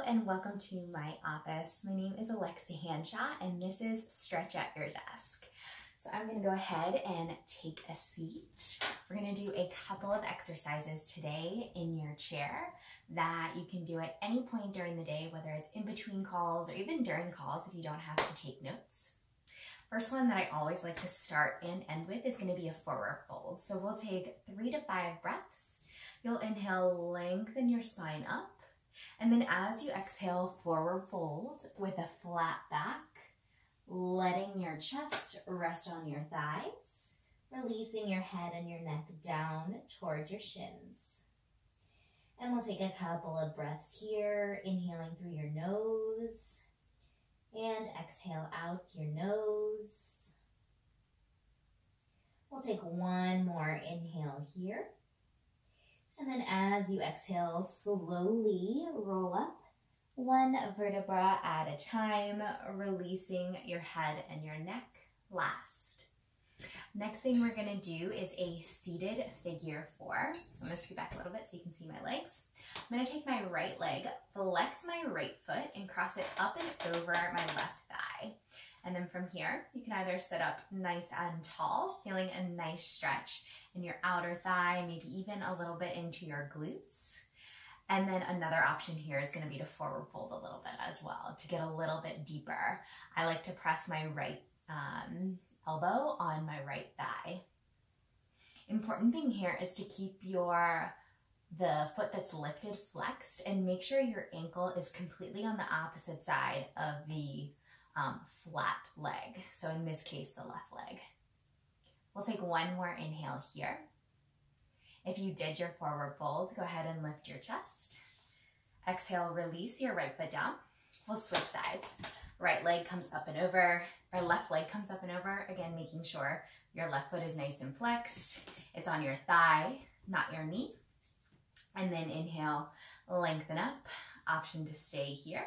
and welcome to my office. My name is Hanshaw and this is Stretch at Your Desk. So I'm going to go ahead and take a seat. We're going to do a couple of exercises today in your chair that you can do at any point during the day, whether it's in between calls or even during calls if you don't have to take notes. First one that I always like to start and end with is going to be a forward fold. So we'll take 3 to 5 breaths. You'll inhale, lengthen your spine up. And then as you exhale, forward fold with a flat back, letting your chest rest on your thighs, releasing your head and your neck down towards your shins. And we'll take a couple of breaths here, inhaling through your nose and exhale out your nose. We'll take one more inhale here. And then as you exhale, slowly roll up one vertebra at a time, releasing your head and your neck last. Next thing we're gonna do is a seated figure 4. So I'm gonna scoot back a little bit so you can see my legs. I'm gonna take my right leg, flex my right foot, and cross it up and over my left thigh. And then from here, you can either sit up nice and tall, feeling a nice stretch in your outer thigh, maybe even a little bit into your glutes. And then another option here is going to be to forward fold a little bit as well to get a little bit deeper. I like to press my right elbow on my right thigh. Important thing here is to keep the foot that's lifted flexed and make sure your ankle is completely on the opposite side of the flat leg. So in this case, the left leg. We'll take one more inhale here. If you did your forward fold, go ahead and lift your chest. Exhale, release your right foot down. We'll switch sides. Right leg comes up and over, or left leg comes up and over. Again, making sure your left foot is nice and flexed. It's on your thigh, not your knee. And then inhale, lengthen up. Option to stay here.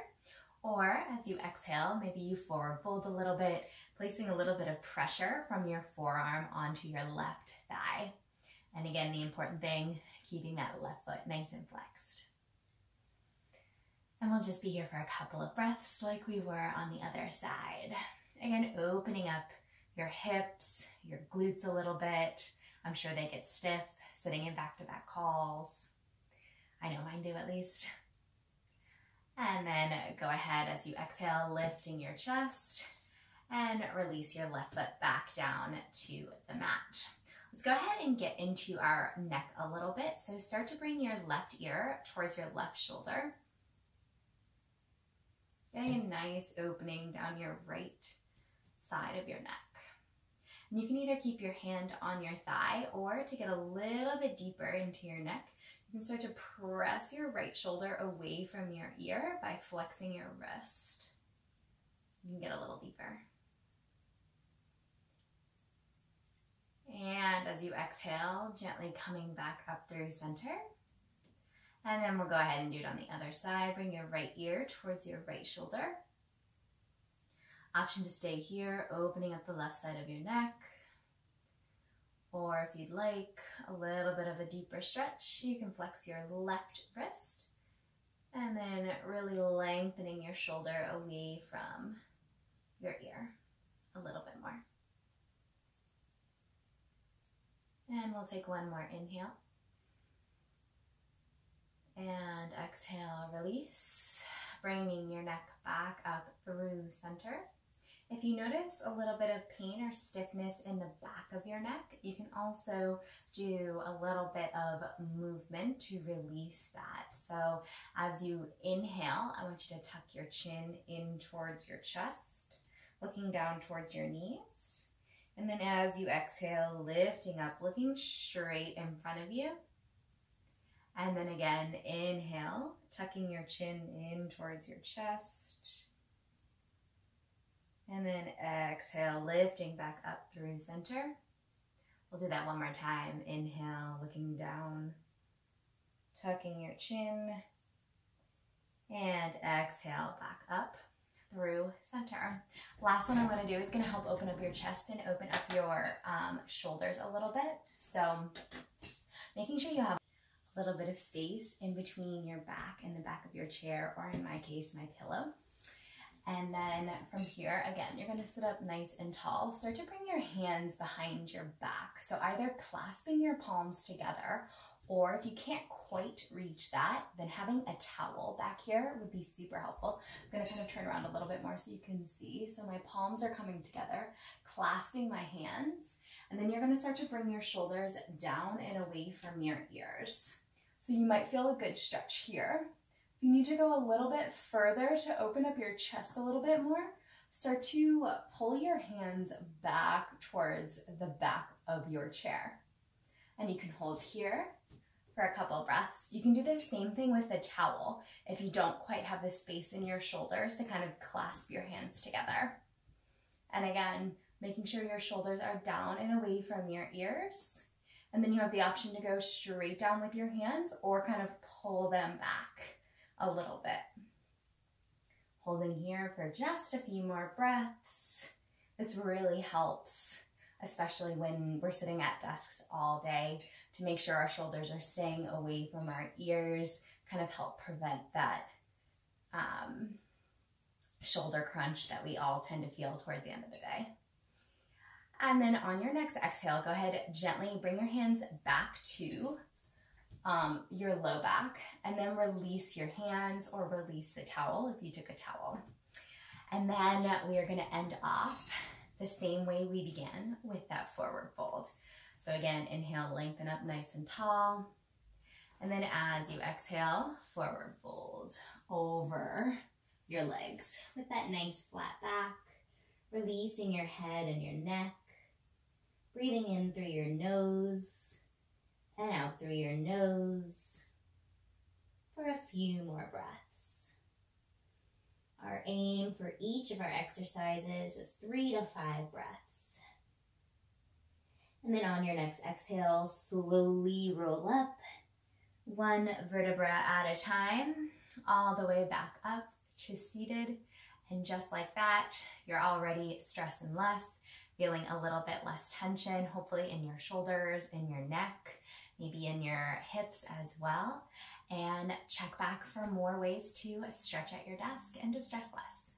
Or as you exhale, maybe you forward fold a little bit, placing a little bit of pressure from your forearm onto your left thigh. And again, the important thing, keeping that left foot nice and flexed. And we'll just be here for a couple of breaths like we were on the other side. Again, opening up your hips, your glutes a little bit. I'm sure they get stiff sitting in back-to-back calls. I know mine do at least. And then go ahead as you exhale, lifting your chest and release your left foot back down to the mat. Let's go ahead and get into our neck a little bit. So start to bring your left ear towards your left shoulder. Getting a nice opening down your right side of your neck. And you can either keep your hand on your thigh or to get a little bit deeper into your neck, you can start to press your right shoulder away from your ear by flexing your wrist. You can get a little deeper. And as you exhale, gently coming back up through center. And then we'll go ahead and do it on the other side. Bring your right ear towards your right shoulder. Option to stay here, opening up the left side of your neck. Or if you'd like a little bit of a deeper stretch, you can flex your left wrist and then really lengthening your shoulder away from your ear a little bit more. And we'll take one more inhale. And exhale, release, bringing your neck back up through center. If you notice a little bit of pain or stiffness in the back of your neck, you can also do a little bit of movement to release that. So as you inhale, I want you to tuck your chin in towards your chest, looking down towards your knees. And then as you exhale, lifting up, looking straight in front of you. And then again, inhale, tucking your chin in towards your chest. And then exhale, lifting back up through center. We'll do that one more time. Inhale, looking down, tucking your chin. And exhale, back up through center. Last one I'm going to do is going to help open up your chest and open up your shoulders a little bit. So making sure you have a little bit of space in between your back and the back of your chair, or in my case, my pillow. And then from here, again, you're gonna sit up nice and tall. Start to bring your hands behind your back. So either clasping your palms together, or if you can't quite reach that, then having a towel back here would be super helpful. I'm gonna kind of turn around a little bit more so you can see. So my palms are coming together, clasping my hands, and then you're gonna start to bring your shoulders down and away from your ears. So you might feel a good stretch here. If you need to go a little bit further to open up your chest a little bit more, start to pull your hands back towards the back of your chair. And you can hold here for a couple of breaths. You can do the same thing with the towel if you don't quite have the space in your shoulders to kind of clasp your hands together. And again, making sure your shoulders are down and away from your ears. And then you have the option to go straight down with your hands or kind of pull them back a little bit. Holding here for just a few more breaths. This really helps, especially when we're sitting at desks all day, to make sure our shoulders are staying away from our ears, kind of help prevent that shoulder crunch that we all tend to feel towards the end of the day. And then on your next exhale, go ahead, gently bring your hands back to your low back, and then release your hands or release the towel if you took a towel. And then we are gonna end off the same way we began with that forward fold. So again, inhale, lengthen up nice and tall. And then as you exhale, forward fold over your legs with that nice flat back, releasing your head and your neck, breathing in through your nose and out through your nose for a few more breaths. Our aim for each of our exercises is 3 to 5 breaths. And then on your next exhale, slowly roll up, one vertebra at a time, all the way back up to seated. And just like that, you're already stressing less, feeling a little bit less tension, hopefully in your shoulders, in your neck, maybe in your hips as well. And check back for more ways to stretch at your desk and to stress less.